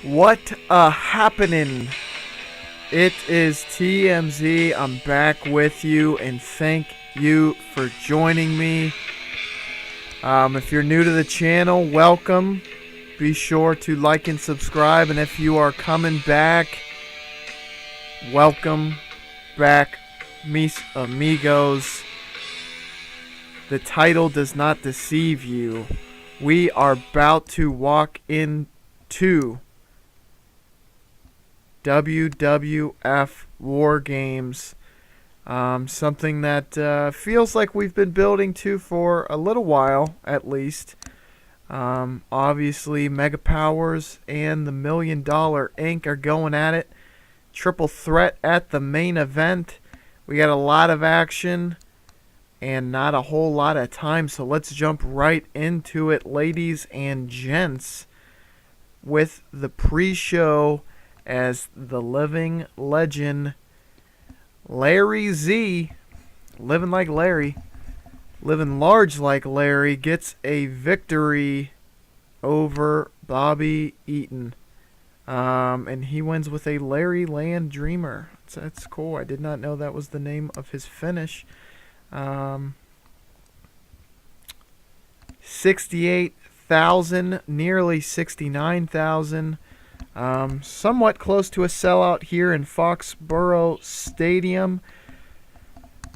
What happening? It is TMZ. I'm back with you, and thank you for joining me. If you're new to the channel, welcome. Be sure to like and subscribe, and if you are coming back, welcome back, mis amigos. The title does not deceive you. We are about to walk into WWF War Games. Something that feels like we've been building to for a little while, at least. Obviously, MegaPowers and the $1 Million Inc. are going at it. Triple threat at the main event. We got a lot of action and not a whole lot of time, so let's jump right into it, ladies and gents, with the pre-show as the living legend Larry Z, living like Larry, living large like Larry, gets a victory over Bobby Eaton. And he wins with a Larry Land Dreamer. That's cool. I did not know that was the name of his finish. 68,000, nearly 69,000. Somewhat close to a sellout here in Foxborough Stadium.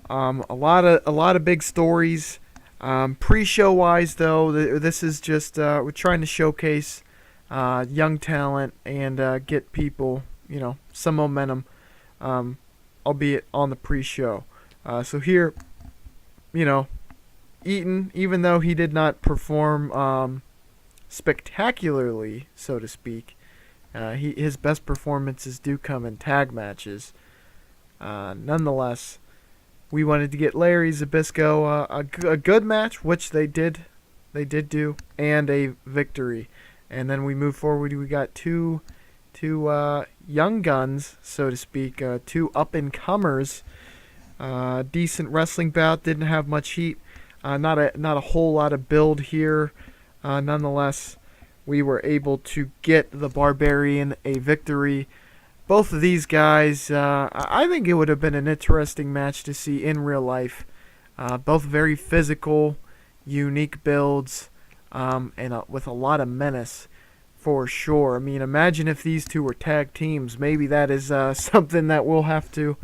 A lot of big stories. Pre-show wise, though, this is just we're trying to showcase young talent and get people, some momentum, albeit on the pre-show. So here, Eaton, even though he did not perform spectacularly, so to speak, his best performances do come in tag matches. Nonetheless, we wanted to get Larry Zbyszko a good match, which they did do, and a victory. And then we move forward. We got two young guns, so to speak, two up-and-comers. Decent wrestling bout. Didn't have much heat. Not a whole lot of build here. Nonetheless, we were able to get the Barbarian a victory. Both of these guys, I think it would have been an interesting match to see in real life. Both very physical, unique builds, and with a lot of menace for sure. I mean, imagine if these two were tag teams. Maybe that is something that we'll have to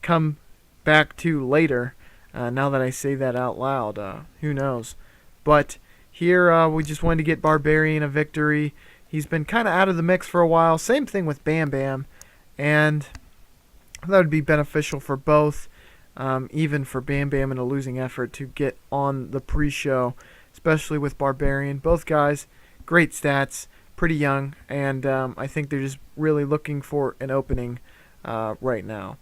come back to later. Now that I say that out loud, who knows? But here, we just wanted to get Barbarian a victory. He's been kind of out of the mix for a while. Same thing with Bam Bam. And that would be beneficial for both, even for Bam Bam in a losing effort to get on the pre-show, especially with Barbarian. Both guys, great stats, pretty young, and I think they're just really looking for an opening right now.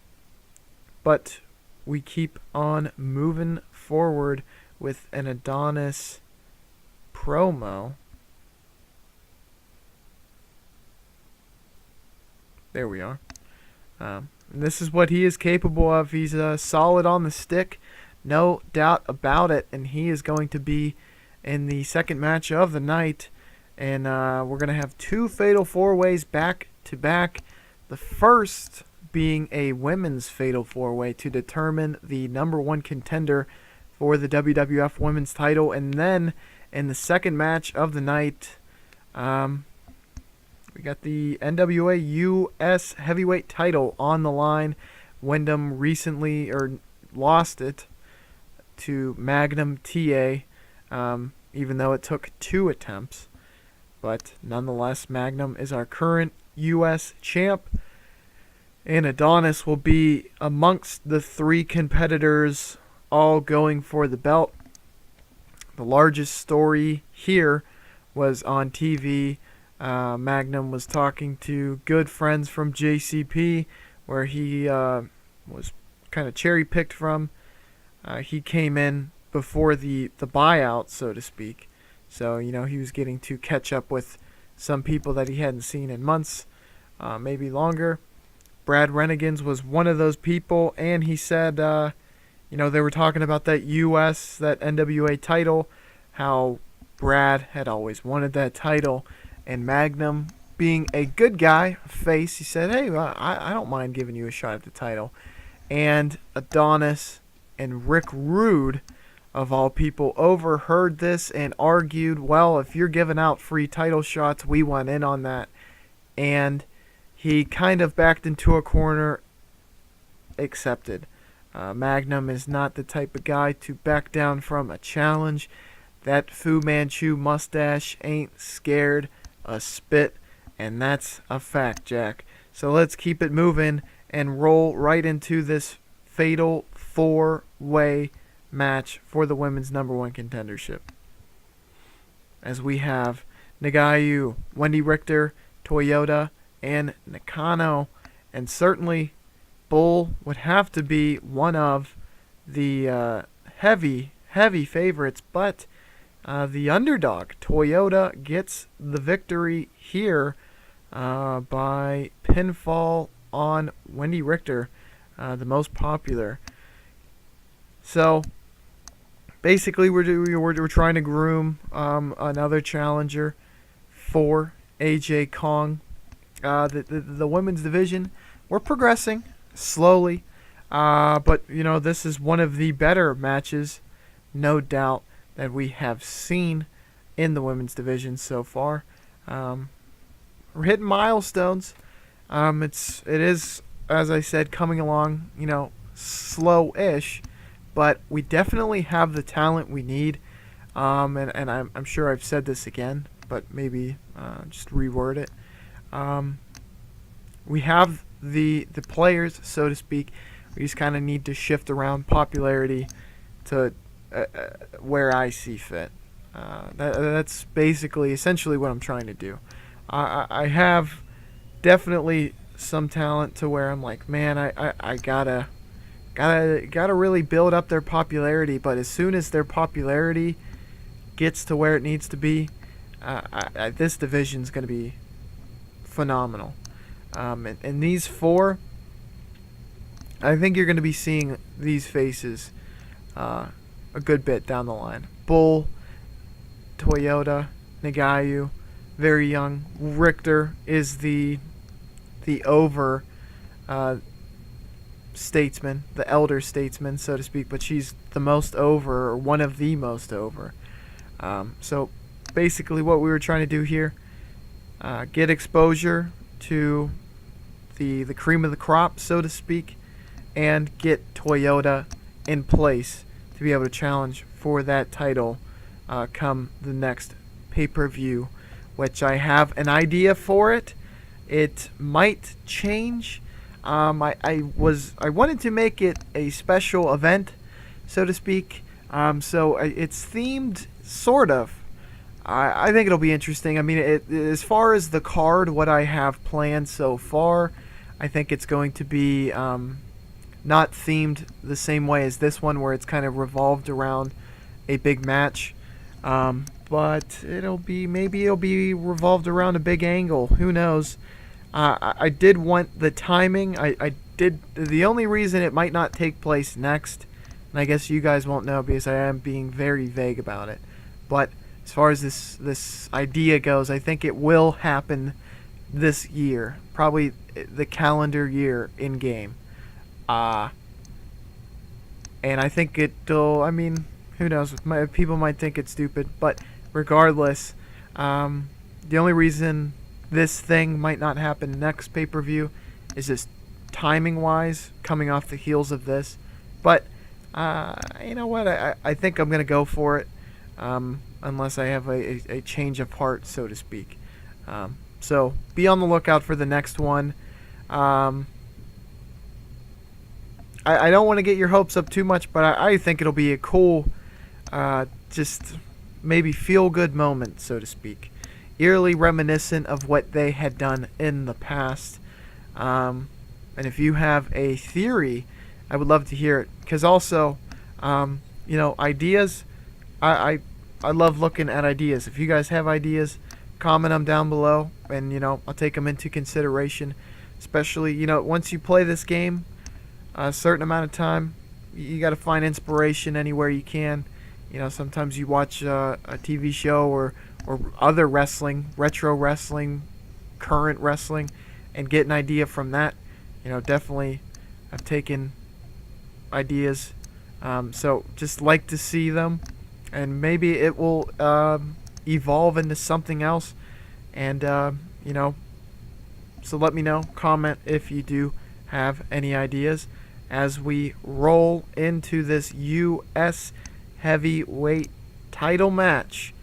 But we keep on moving forward with an Adonis promo. There we are. This is what he is capable of. He's solid on the stick, no doubt about it. And he is going to be in the second match of the night. And we're going to have two Fatal 4-Ways back to back. The first being a women's Fatal 4-Way to determine the #1 contender for the WWF Women's title. And then in the second match of the night, we got the NWA US Heavyweight title on the line. Wyndham recently lost it to Magnum TA, even though it took 2 attempts. But nonetheless, Magnum is our current US champ. And Adonis will be amongst the 3 competitors all going for the belt. The largest story here was on TV. Magnum was talking to good friends from JCP, where he was kind of cherry-picked from. He came in before the buyout, so to speak. So, he was getting to catch up with some people that he hadn't seen in months, maybe longer. Brad Renegans was one of those people, and he said, they were talking about that that NWA title, how Brad had always wanted that title, and Magnum being a good guy, face, he said, hey, I don't mind giving you a shot at the title. And Adonis and Rick Rude, of all people, overheard this and argued, well, if you're giving out free title shots, we want in on that. And he kind of backed into a corner, accepted. Magnum is not the type of guy to back down from a challenge. That Fu Manchu mustache ain't scared a spit, and that's a fact, Jack. So let's keep it moving and roll right into this fatal 4-way match for the women's #1 contendership. As we have Nagayu, Wendy Richter, Toyota, and Nakano, and certainly Bull would have to be one of the heavy favorites, but the underdog, Toyota, gets the victory here by pinfall on Wendy Richter, the most popular. So basically, we're trying to groom another challenger for AJ Kong. The women's division, we're progressing slowly, but this is one of the better matches, no doubt, that we have seen in the women's division so far. We're hitting milestones. It is, as I said, coming along, slow-ish, but we definitely have the talent we need. And I'm sure I've said this again, but maybe just reword it. We have the players, so to speak. We just kind of need to shift around popularity to where I see fit. That's basically, essentially what I'm trying to do. I have definitely some talent to where I'm like, man, I gotta really build up their popularity. But as soon as their popularity gets to where it needs to be, this division's gonna be phenomenal. And these four, I think you're gonna be seeing these faces a good bit down the line. Bull, Toyota, Nagayu, very young. Richter is the over statesman, the elder statesman, so to speak, but she's the most over, or one of the most over. So basically what we were trying to do here, get exposure to the cream of the crop, so to speak, and get Toyota in place to be able to challenge for that title come the next pay-per-view, which I have an idea for it. It might change. I wanted to make it a special event, so to speak. So it's themed, sort of. I think it'll be interesting. I mean, as far as the card, what I have planned so far, I think it's going to be not themed the same way as this one, where it's kind of revolved around a big match. But maybe it'll be revolved around a big angle. Who knows? I did want the timing. I did. The only reason it might not take place next, and I guess you guys won't know because I am being very vague about it, but as far as this idea goes, I think it will happen this year, probably the calendar year in game. And I think it'll. I mean, who knows? People might think it's stupid, but regardless, the only reason this thing might not happen next pay-per-view is just timing-wise, coming off the heels of this. But you know what? I think I'm gonna go for it, unless I have a change of heart, so to speak. So be on the lookout for the next one. I don't want to get your hopes up too much, but I think it'll be a cool, just maybe feel-good moment, so to speak. Eerily reminiscent of what they had done in the past. And if you have a theory, I would love to hear it. Because also, ideas, I love looking at ideas. If you guys have ideas, comment them down below, and I'll take them into consideration. Especially, once you play this game a certain amount of time, you got to find inspiration anywhere you can. Sometimes you watch a TV show or other wrestling, retro wrestling current wrestling and get an idea from that. Definitely I've taken ideas. So just like to see them, and maybe it will evolve into something else. And so let me know, comment if you do have any ideas as we roll into this U.S. heavyweight title match.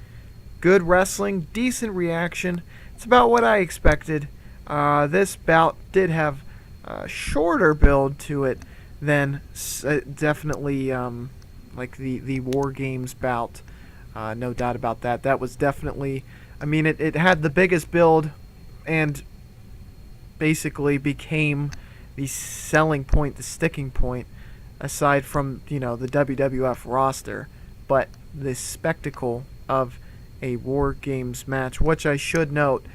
Good wrestling, decent reaction. It's about what I expected. This bout did have a shorter build to it than definitely like the War Games bout. No doubt about that. That was definitely, it had the biggest build and basically became the selling point, the sticking point, aside from, the WWF roster. But the spectacle of a War Games match, which I should note,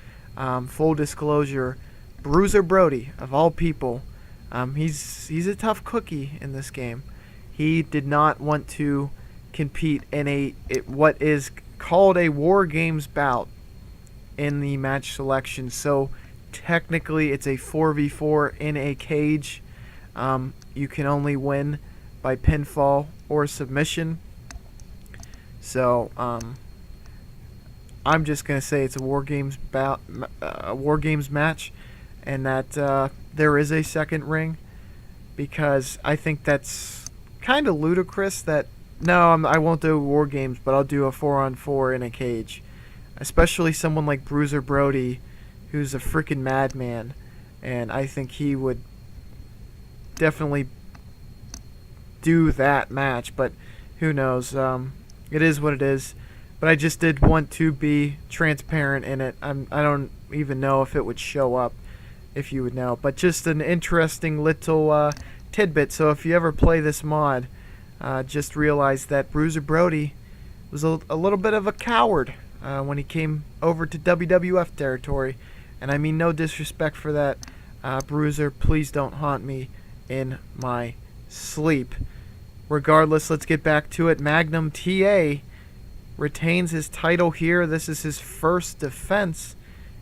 full disclosure, Bruiser Brody, of all people, he's a tough cookie in this game. He did not want to compete in what is called a War Games bout in the match selection. So technically it's a 4v4 in a cage. You can only win by pinfall or submission. So I'm just gonna say it's a War Games bout, a War Games match, and that there is a second ring, because I think that's kind of ludicrous that I won't do War Games, but I'll do a 4-on-4 in a cage, especially someone like Bruiser Brody, who's a freaking madman, and I think he would definitely do that match, but who knows. It is what it is. But I just did want to be transparent in it. I don't even know if it would show up, if you would know. But just an interesting little tidbit. So if you ever play this mod, just realize that Bruiser Brody was a little bit of a coward when he came over to WWF territory. And I mean no disrespect for that. Bruiser, please don't haunt me in my sleep. Regardless, let's get back to it. Magnum TA retains his title here. This is his first defense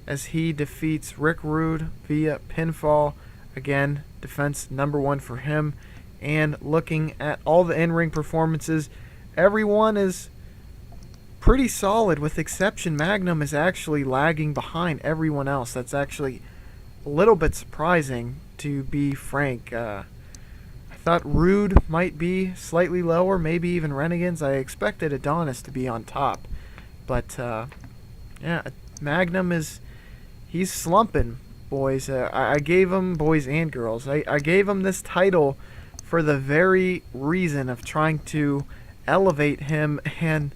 as he defeats Rick Rude via pinfall. Again, defense number 1 for him. And looking at all the in-ring performances, everyone is pretty solid, with exception Magnum is actually lagging behind everyone else. That's actually a little bit surprising, to be frank. I thought Rude might be slightly lower, maybe even Renegades. I expected Adonis to be on top. But, yeah, Magnum he's slumping, boys. I gave him, boys and girls, I gave him this title for the very reason of trying to elevate him, and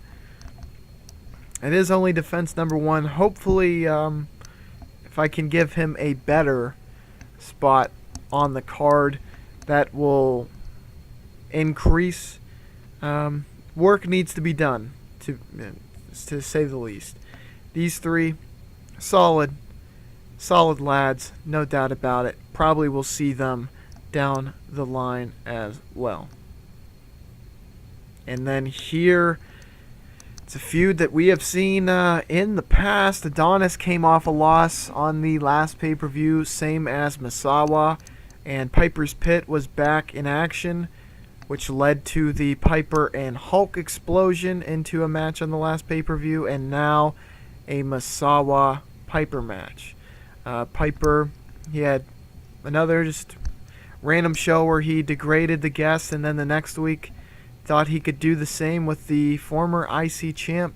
it is only defense number 1. Hopefully, if I can give him a better spot on the card, that will increase. Work needs to be done, to say the least. These 3, solid lads, no doubt about it. Probably will see them down the line as well. And then here, it's a feud that we have seen in the past. Adonis came off a loss on the last pay-per-view, same as Misawa, and Piper's Pit was back in action, which led to the Piper and Hulk explosion into a match on the last pay-per-view, and now a Misawa Piper match. Piper, he had another just random show where he degraded the guest, and then the next week thought he could do the same with the former IC champ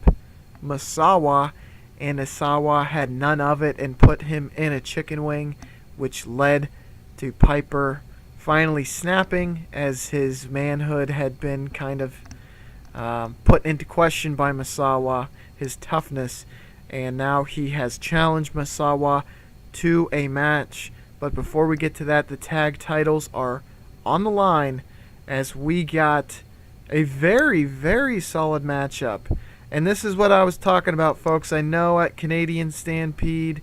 Misawa, and Misawa had none of it and put him in a chicken wing, which led to Piper finally snapping, as his manhood had been kind of put into question by Misawa, his toughness, and now he has challenged Misawa to a match. But before we get to that, the tag titles are on the line, as we got a very, very solid matchup. And this is what I was talking about, folks. I know at Canadian Stampede,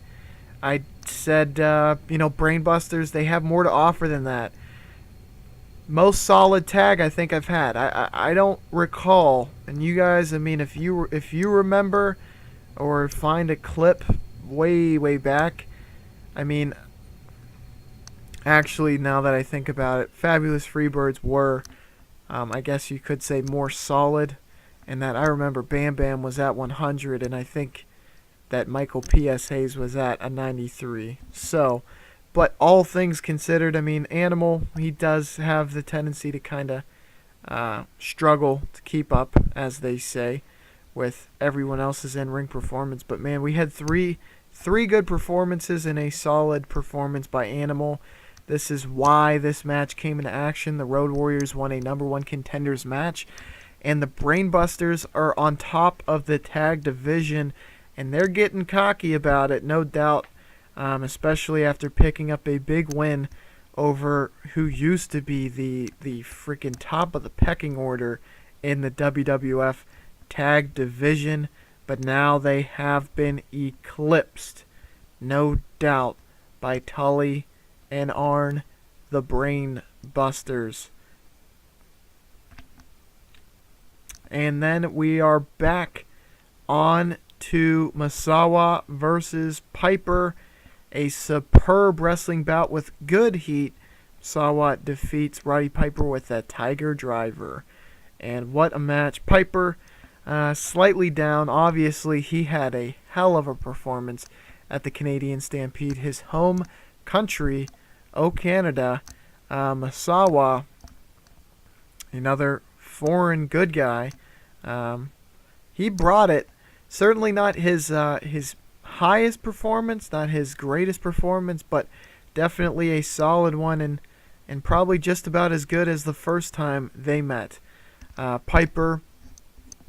I said, Brainbusters, they have more to offer than that. Most solid tag I think I've had. I don't recall, and you guys, if you remember or find a clip way back, I mean, actually, now that I think about it, Fabulous Freebirds were, I guess you could say, more solid. And that I remember Bam Bam was at 100, and I think that Michael P.S. Hayes was at a 93. So, but all things considered, I mean, Animal, he does have the tendency to kind of struggle to keep up, as they say, with everyone else's in-ring performance. But man, we had three good performances and a solid performance by Animal. This is why this match came into action. The Road Warriors won a number one contenders match, and the Brainbusters are on top of the tag division, and they're getting cocky about it, no doubt, especially after picking up a big win over who used to be the freaking top of the pecking order in the WWF tag division, but now they have been eclipsed, no doubt, by Tully and Arn, the Brain Busters. And then we are back on to Misawa versus Piper, a superb wrestling bout with good heat. Misawa defeats Roddy Piper with a Tiger Driver. And what a match. Piper slightly down. Obviously, he had a hell of a performance at the Canadian Stampede, his home country, Canada. Misawa, another foreign good guy, he brought it. Certainly not his highest performance, not his greatest performance, but definitely a solid one, and probably just about as good as the first time they met. Piper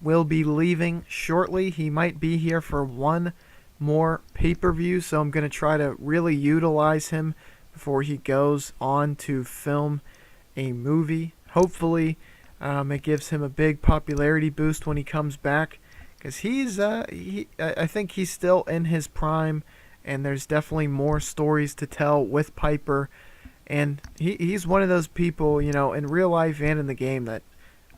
will be leaving shortly. He might be here for one more pay-per-view, so I'm going to try to really utilize him before he goes on to film a movie. Hopefully, it gives him a big popularity boost when he comes back, because I think he's still in his prime, and there's definitely more stories to tell with Piper, and he's one of those people, in real life and in the game that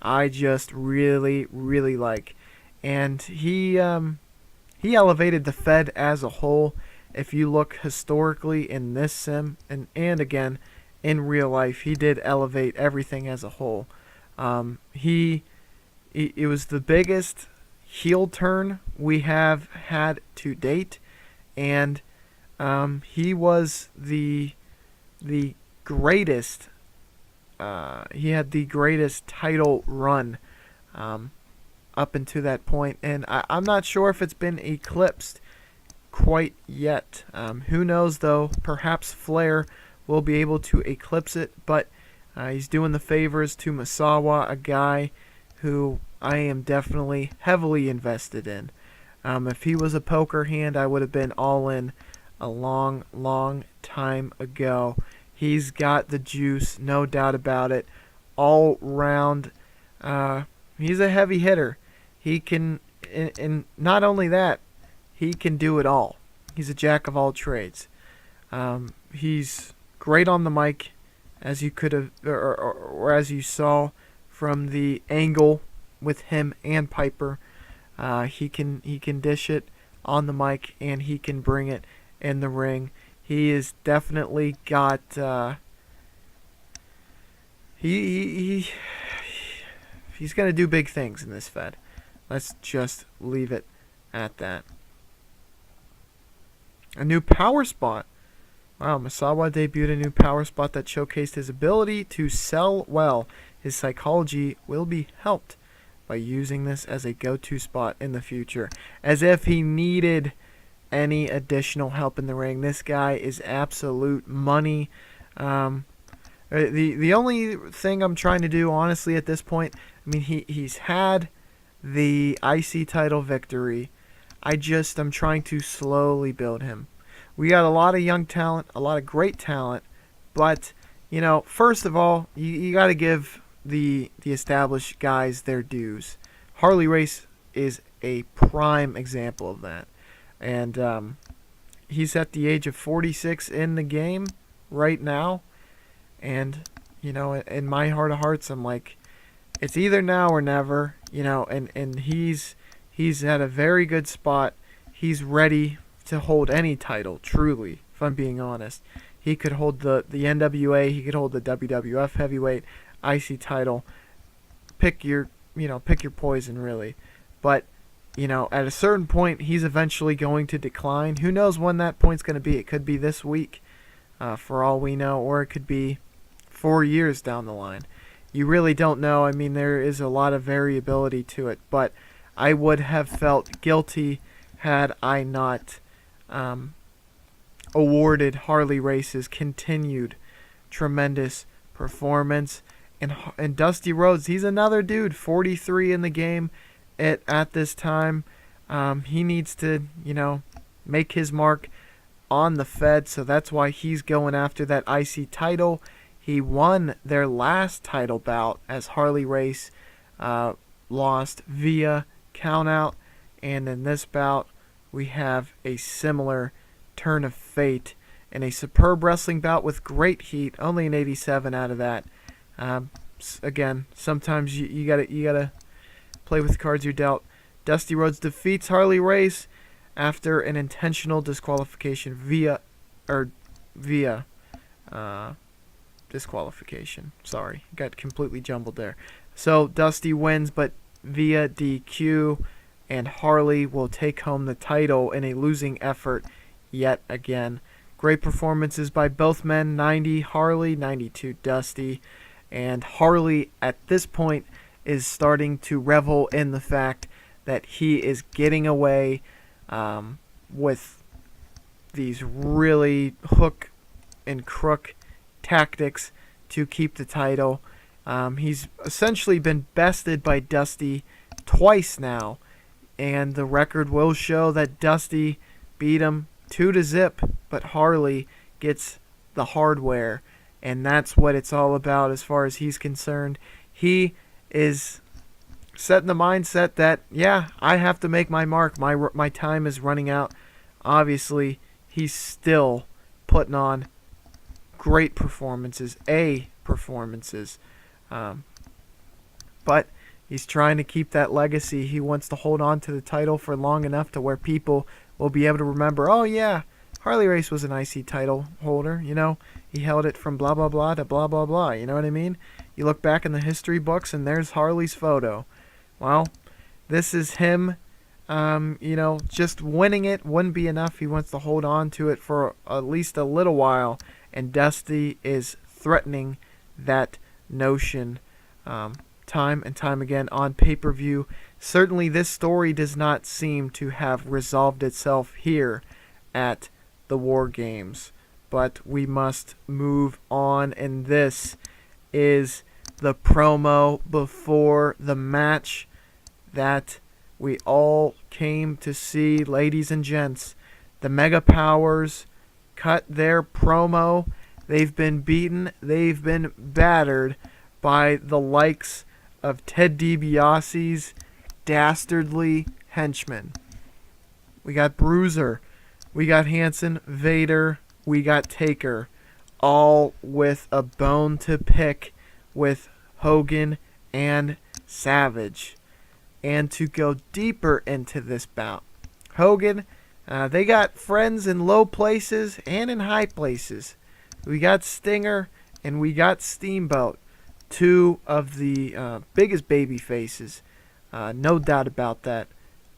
I just really, really like, and he elevated the Fed as a whole. If you look historically in this sim, and again in real life, he did elevate everything as a whole. It was the biggest heel turn we have had to date, and he was the greatest. He had the greatest title run up until that point, and I'm not sure if it's been eclipsed quite yet. Who knows, though? Perhaps Flair will be able to eclipse it, but he's doing the favors to Misawa, a guy who I am definitely heavily invested in. If he was a poker hand, I would have been all in a long, long time ago. He's got the juice, no doubt about it. All round, he's a heavy hitter. He can, and not only that, he can do it all. He's a jack of all trades. He's great on the mic, as you could have, or as you saw from the angle with him and Piper. He can dish it on the mic, and he can bring it in the ring. He is definitely got. He's gonna do big things in this Fed. Let's just leave it at that. A new power spot. Wow, Misawa debuted a new power spot that showcased his ability to sell well. His psychology will be helped by using this as a go-to spot in the future. As if he needed any additional help in the ring. This guy is absolute money. The only thing I'm trying to do, honestly, at this point, I mean, he's had the IC title victory. I'm trying to slowly build him. We got a lot of young talent, a lot of great talent, but, first of all, you got to give the established guys their dues. Harley Race is a prime example of that. And he's at the age of 46 in the game right now. And, in my heart of hearts, I'm like, it's either now or never, and he's at a very good spot. He's ready to hold any title, truly. if I'm being honest. He could hold the NWA, he could hold the WWF heavyweight IC title. Pick your poison, really. But at a certain point, he's eventually going to decline. Who knows when that point's going to be? It could be this week, for all we know, or it could be 4 years down the line. You really don't know. I mean, there is a lot of variability to it, but I would have felt guilty had I not awarded Harley Race's continued tremendous performance. And Dusty Rhodes, he's another dude, 43 in the game at this time. He needs to, make his mark on the Fed, so that's why he's going after that IC title. He won their last title bout as Harley Race lost via countout, and in this bout we have a similar turn of fate and a superb wrestling bout with great heat. Only an 87 out of that. Again, sometimes you gotta play with the cards you're dealt. Dusty Rhodes defeats Harley Race after an intentional disqualification via disqualification. Sorry, got completely jumbled there. So Dusty wins, but via DQ, and Harley will take home the title in a losing effort yet again. Great performances by both men. 90 Harley, 92 Dusty. And Harley at this point is starting to revel in the fact that he is getting away with these really hook and crook tactics to keep the title. He's essentially been bested by Dusty twice now, and the record will show that Dusty beat him 2-0, but Harley gets the hardware. And that's what it's all about as far as he's concerned. He is setting the mindset that, yeah, I have to make my mark. My time is running out. Obviously, he's still putting on great performances, but he's trying to keep that legacy. He wants to hold on to the title for long enough to where people will be able to remember, oh, yeah, Harley Race was an IC title holder, He held it from blah, blah, blah to blah, blah, blah. You know what I mean? You look back in the history books, and there's Harley's photo. Well, this is him, just winning it wouldn't be enough. He wants to hold on to it for at least a little while, and Dusty is threatening that notion time and time again on pay-per-view. Certainly this story does not seem to have resolved itself here at the War Games, but we must move on, and this is the promo before the match that we all came to see. Ladies and gents, the MegaPowers cut their promo. They've been beaten, they've been battered by the likes of Ted DiBiase's dastardly henchmen. We got Bruiser, we got Hanson, Vader, we got Taker, all with a bone to pick with Hogan and Savage. And to go deeper into this bout, Hogan, they got friends in low places and in high places. We got Stinger and we got Steamboat, two of the biggest baby faces, no doubt about that,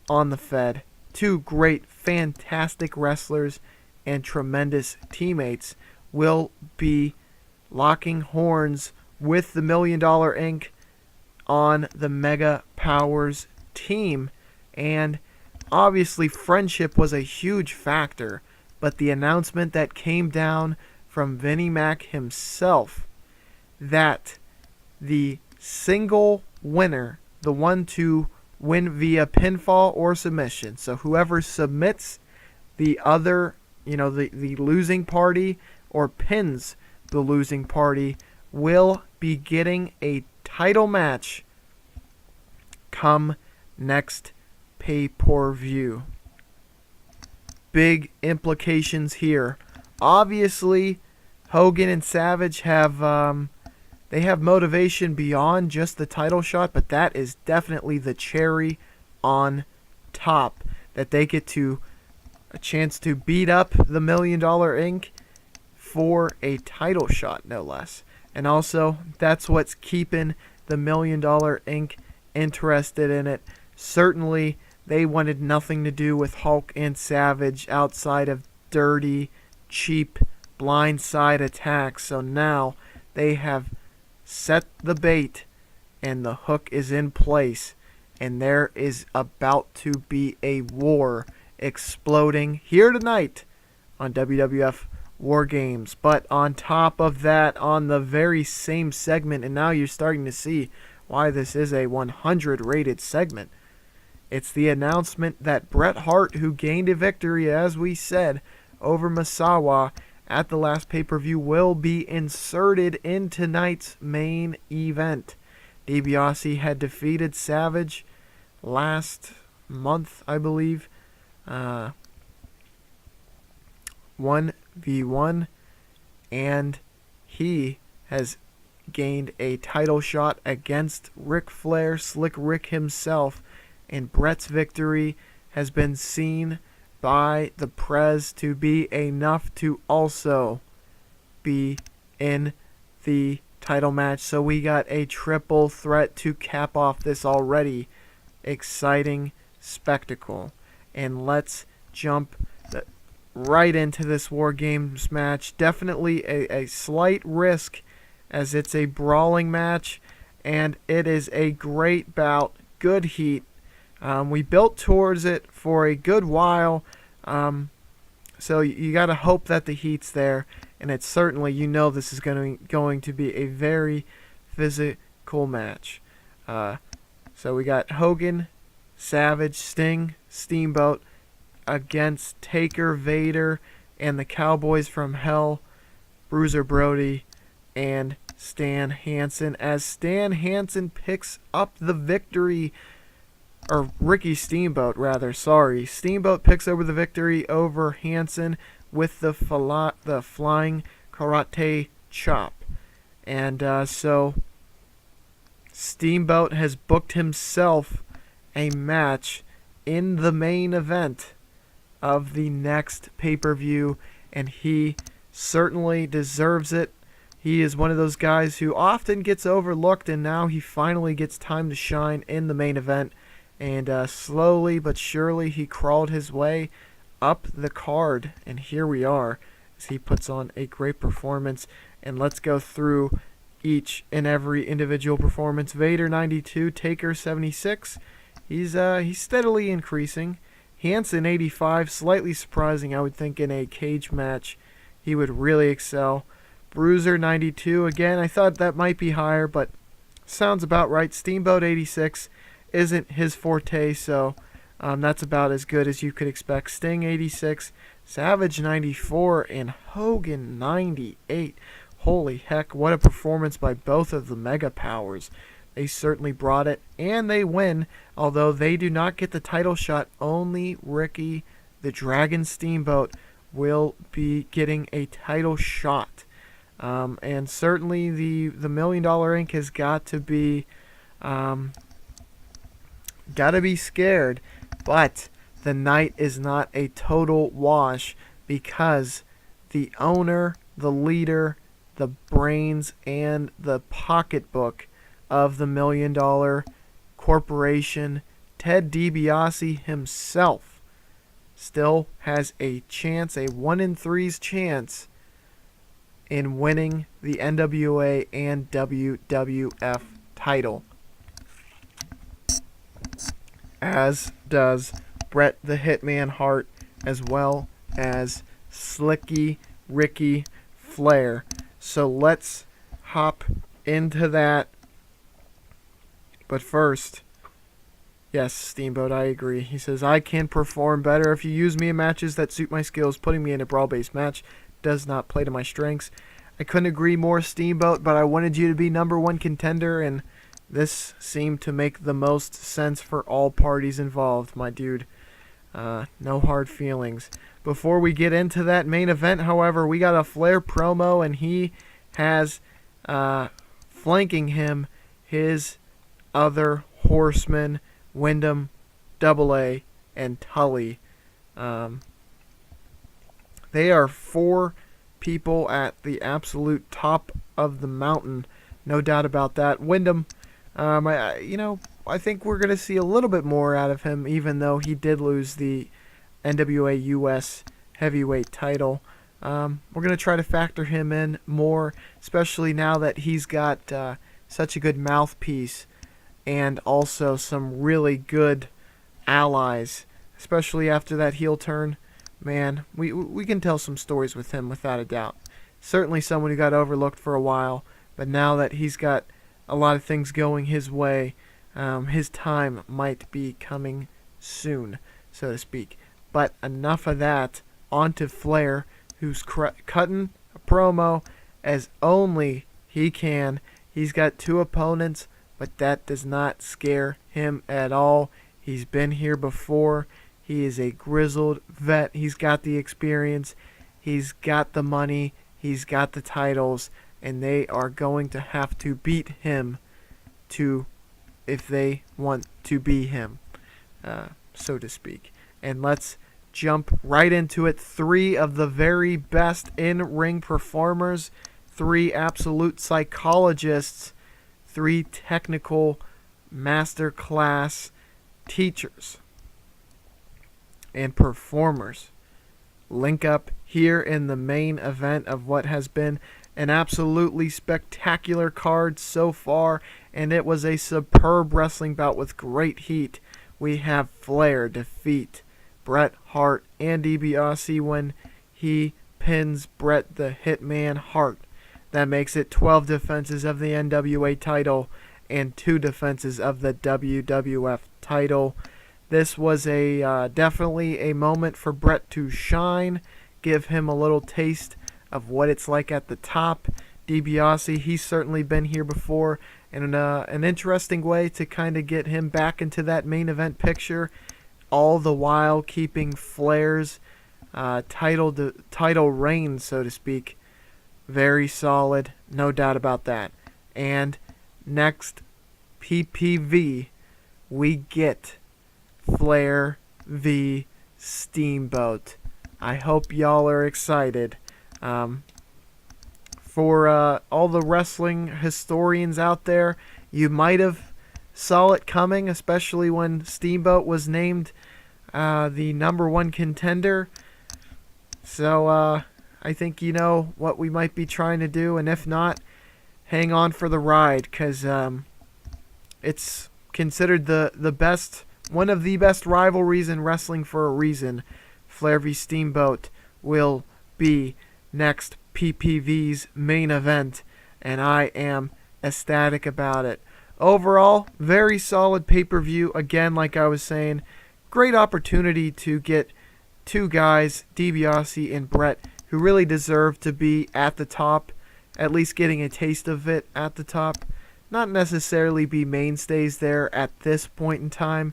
on the Fed. Two great, fantastic wrestlers and tremendous teammates will be locking horns with the $1 Million Inc. on the MegaPowers team. And obviously friendship was a huge factor, but the announcement that came down from Vinnie Mac himself that the single winner, the one to win via pinfall or submission, so whoever submits the other, the losing party or pins the losing party, will be getting a title match come next pay-per-view. Big implications here. Obviously, Hogan and Savage have they have motivation beyond just the title shot, but that is definitely the cherry on top, that they get to a chance to beat up the $1 Million Inc. for a title shot, no less. And also, that's what's keeping the $1 Million Inc. interested in it. Certainly, they wanted nothing to do with Hulk and Savage outside of dirty, cheap, blindside attacks. So now they have set the bait and the hook is in place. And there is about to be a war exploding here tonight on WWF War Games. But on top of that, on the very same segment, and now you're starting to see why this is a 100 rated segment, it's the announcement that Bret Hart, who gained a victory, as we said, over Misawa at the last pay-per-view, will be inserted in tonight's main event. DiBiase had defeated Savage last month, I believe, 1v1, and he has gained a title shot against Ric Flair, Slick Rick himself, and Bret's victory has been seen by the Prez to be enough to also be in the title match. So we got a triple threat to cap off this already exciting spectacle. And let's jump right into this War Games match. Definitely a slight risk as it's a brawling match, and it is a great bout. Good heat. We built towards it for a good while, so you got to hope that the heat's there, and it's certainly, this is going to be a very physical match. So we got Hogan, Savage, Sting, Steamboat against Taker, Vader, and the Cowboys from Hell, Bruiser Brody, and Stan Hansen, as Stan Hansen picks up the victory, or Ricky Steamboat, rather, sorry. Steamboat picks over the victory over Hansen with the flying karate chop. And so Steamboat has booked himself a match in the main event of the next pay-per-view, and he certainly deserves it. He is one of those guys who often gets overlooked, and now he finally gets time to shine in the main event. And slowly but surely he crawled his way up the card, and here we are as he puts on a great performance. And let's go through each and every individual performance. Vader 92, Taker 76. He's steadily increasing. Hansen 85, slightly surprising. I would think in a cage match he would really excel. Bruiser 92, again, I thought that might be higher, but sounds about right. Steamboat 86 isn't his forte, so that's about as good as you could expect. Sting 86, Savage 94, and Hogan 98. Holy heck, what a performance by both of the MegaPowers. They certainly brought it, and they win, although they do not get the title shot. Only Ricky the Dragon Steamboat will be getting a title shot. And certainly the $1 Million Inc. has got to be scared, but the night is not a total wash because the owner, the leader, the brains, and the pocketbook of the $1 Million Corporation, Ted DiBiase himself, still has a chance, a 1 in 3's chance in winning the NWA and WWF title. As does Bret the Hitman Hart, as well as Slicky Ricky Flair. So let's hop into that. But first, yes, Steamboat, I agree. He says, I can perform better if you use me in matches that suit my skills. Putting me in a brawl-based match does not play to my strengths. I couldn't agree more, Steamboat, but I wanted you to be number one contender, and this seemed to make the most sense for all parties involved, my dude. No hard feelings. Before we get into that main event, however, we got a Flair promo, and he has flanking him his other horsemen, Wyndham, Double A, and Tully. They are 4 people at the absolute top of the mountain, no doubt about that. Wyndham, I think we're going to see a little bit more out of him, even though he did lose the NWA US heavyweight title. We're going to try to factor him in more, especially now that he's got such a good mouthpiece and also some really good allies, especially after that heel turn. Man, we can tell some stories with him without a doubt. Certainly someone who got overlooked for a while, but now that he's got a lot of things going his way, his time might be coming soon, so to speak. But enough of that. On to Flair, who's cutting a promo as only he can. He's got 2 opponents, but that does not scare him at all. He's been here before. He is a grizzled vet. He's got the experience. He's got the money. He's got the titles. And they are going to have to beat him if they want to be him, so to speak. And let's jump right into it. 3 of the very best in-ring performers, 3 absolute psychologists, 3 technical masterclass teachers and performers link up here in the main event of what has been an absolutely spectacular card so far, and it was a superb wrestling bout with great heat. We have Flair defeat Bret Hart and DiBiase when he pins Bret the Hitman Hart. That makes it 12 defenses of the NWA title and 2 defenses of the WWF title. This was definitely a moment for Bret to shine, give him a little taste of what it's like at the top. DiBiase, he's certainly been here before, and an interesting way to kind of get him back into that main event picture, all the while keeping Flair's title reign, so to speak, very solid, no doubt about that. And next PPV, we get Flair v Steamboat. I hope y'all are excited. For all the wrestling historians out there, you might have saw it coming, especially when Steamboat was named the #1 contender. So I think you know what we might be trying to do, and if not, hang on for the ride, because it's considered the best, one of the best rivalries in wrestling for a reason. Flair v Steamboat will be next PPV's main event, and I am ecstatic about it. Overall, very solid pay-per-view. Again, like I was saying, great opportunity to get 2 guys, DiBiase and Bret, who really deserve to be at the top, at least getting a taste of it at the top. Not necessarily be mainstays there at this point in time.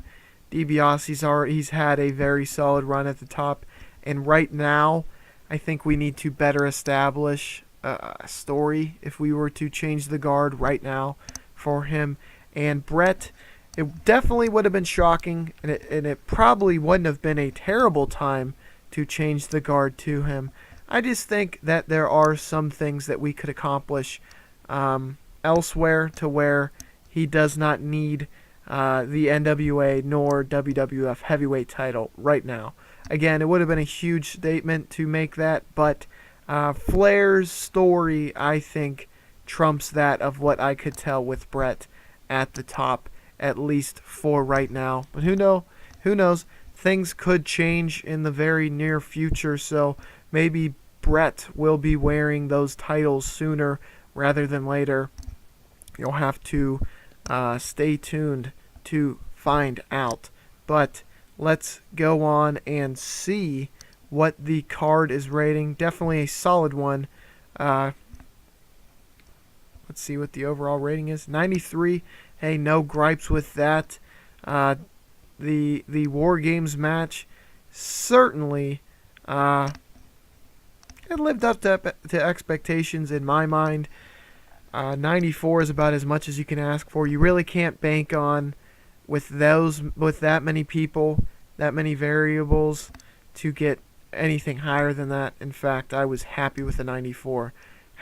DiBiase's he's had a very solid run at the top, and right now, I think we need to better establish a story if we were to change the guard right now for him. And Bret, it definitely would have been shocking, and it probably wouldn't have been a terrible time to change the guard to him. I just think that there are some things that we could accomplish elsewhere to where he does not need the NWA nor WWF heavyweight title right now. Again, it would have been a huge statement to make that, but Flair's story, I think, trumps that of what I could tell with Bret at the top, at least for right now. But who knows? Things could change in the very near future, so maybe Bret will be wearing those titles sooner rather than later. You'll have to stay tuned to find out. But let's go on and see what the card is rating. Definitely a solid one. Let's see what the overall rating is. 93. Hey, no gripes with that. The War Games match certainly it lived up to expectations in my mind. 94 is about as much as you can ask for. You really can't bank on with that many people, that many variables to get anything higher than that. In fact, I was happy with the 94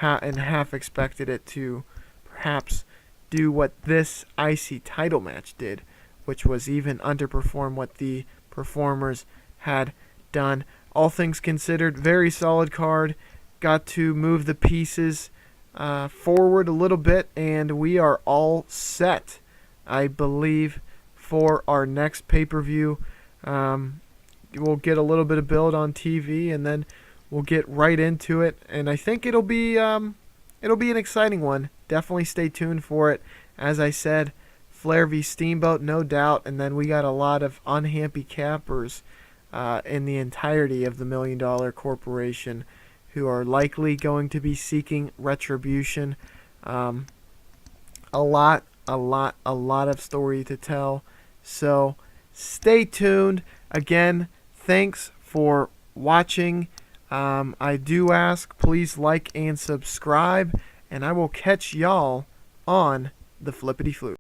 and half expected it to perhaps do what this IC title match did, which was even underperform what the performers had done. All things considered, very solid card. Got to move the pieces forward a little bit, and we are all set, I believe, for our next pay-per-view. We'll get a little bit of build on TV, and then we'll get right into it. And I think it'll be an exciting one. Definitely stay tuned for it. As I said, Flair v Steamboat, no doubt. And then we got a lot of unhappy cappers in the entirety of the $1 Million Corporation who are likely going to be seeking retribution. A lot of story to tell. So stay tuned. Again, thanks for watching. I do ask, please like and subscribe, and I will catch y'all on the Flippity Flute.